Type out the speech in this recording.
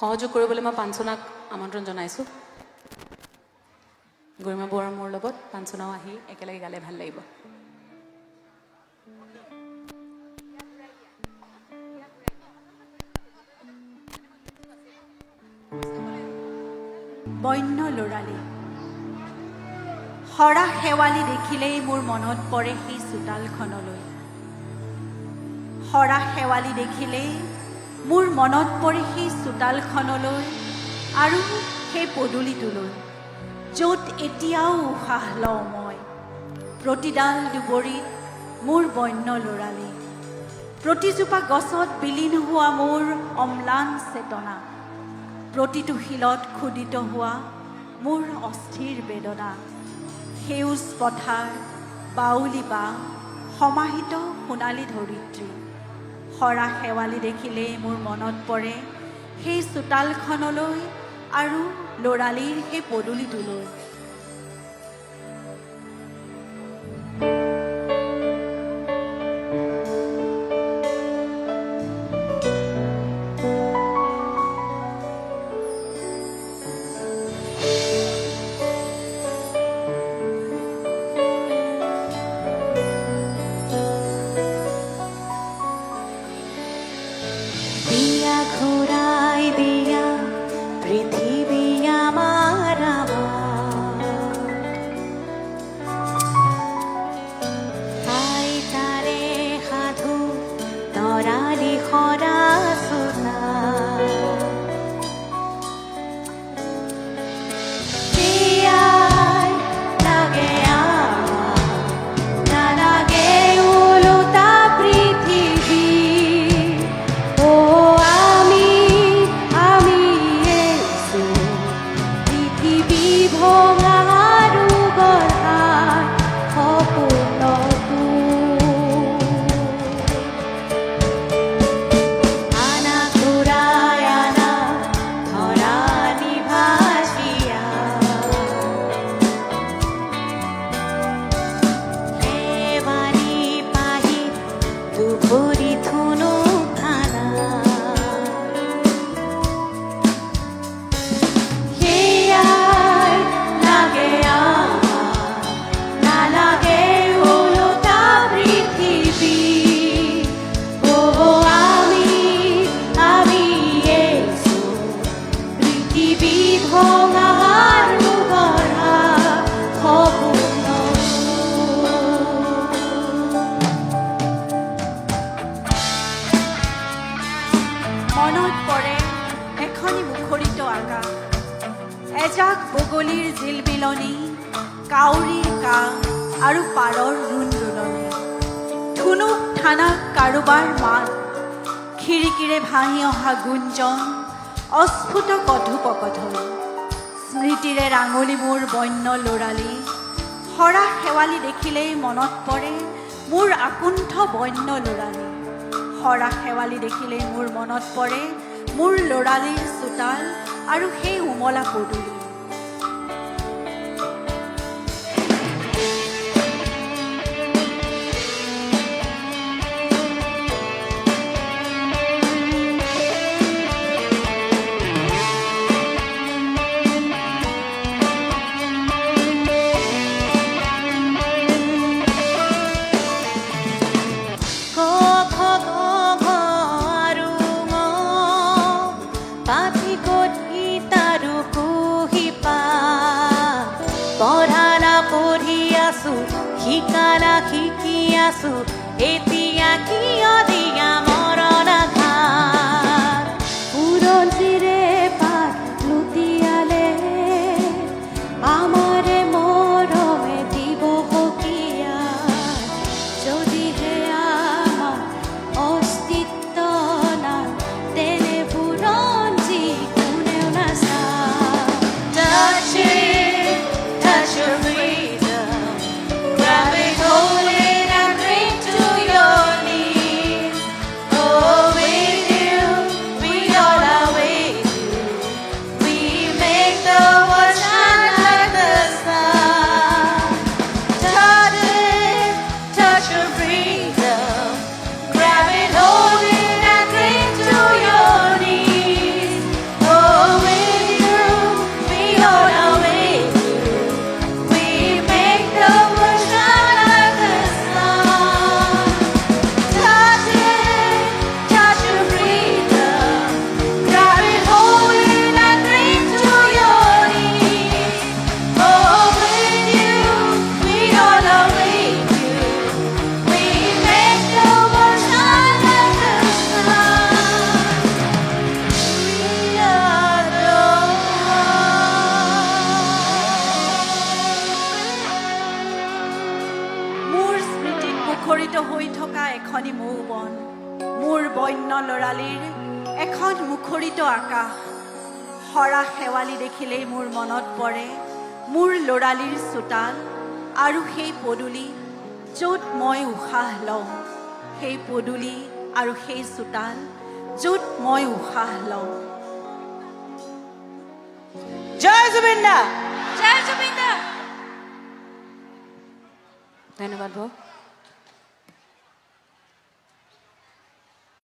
সহযোগ কৰিবলৈ মই পাঞ্চনাক আমন্ত্ৰণ জনাইছোঁ। গৰিমা বৰুৱাৰ মোৰ লগত পাঞ্চনাও আহি একেলগে গালে ভাল লাগিব। বন্য লৰালি হৰা শেৱালি দেখিলেই মোৰ মনত পৰে সেই চোতালখনলৈ। হৰা শেৱালি দেখিলেই মোৰ মনত পৰে সেই চোতালখনলৈ আৰু সেই পদূলিটোলৈ, য'ত এতিয়াও উশাহ লওঁ মই। প্ৰতিডাল দুবৰিত মোৰ বন্য লৰালি, প্ৰতিজোপা গছত বিলীন হোৱা মোৰ অম্লান চেতনা, প্ৰতিটো শিলত খোদিত হোৱা মোৰ অস্থিৰ বেদনা। সেউজ পথাৰ, বাউলী বাঁহ, সমাহিত সোণালী ধৰিত্ৰী। হৰা শেৱালি দেখিলেই মোৰ মনত পৰে সেই চোতালখনলৈ আৰু লৰালিৰ সেই পদূলিটোলৈ। মনত পৰে এখনি মুখৰিত আকাশ, এজাক বগলীৰ জিলমিলনি, কাউৰীৰ কাষ আৰু পাৰৰ ৰুণৰুণনি, ধুনুক ঠানাক কাৰোবাৰ মাত, খিৰিকীৰে ভাহি অহা গুঞ্জন, অস্ফুট কথোপকথন। স্মৃতিৰে ৰাঙলী মোৰ বন্য লৰালি, হৰা শেৱালি দেখিলেই মনত পৰে মোৰ আকুণ্ঠ বন্য লৰালি। হৰা শেৱালি দেখিলেই মোৰ মনত পৰে মোৰ লৰালিৰ চোতাল আৰু সেই উমলা পদূলি। শিকালা শিকি আছো এতিয়া কিয় দিয়া মৰণ আঘাত, বুৰঞ্জীৰে পাত লুটিয়ালে আমাৰে মৰমে দিব সকিয়া, যদিহে আমাৰ অস্তিত্ব নাই তেনে বুৰঞ্জী কোনেও নাচায়। Touch your freedom, grab it, hold it and bring to your knees. লৰালিৰ এখন মুখৰিত আকাশ হৰা শেৱালি দেখিলেই মোৰ মনত পৰে মোৰ লৰালিৰ চোতাল আৰু সেই পদূলি য'ত মই উশাহ লওঁ সেই পদূলি আৰু সেই চোতাল য'ত মই উশাহ লওঁ জয় জুবিন দা জয় জুবিন দা ধন্যবাদ বৌ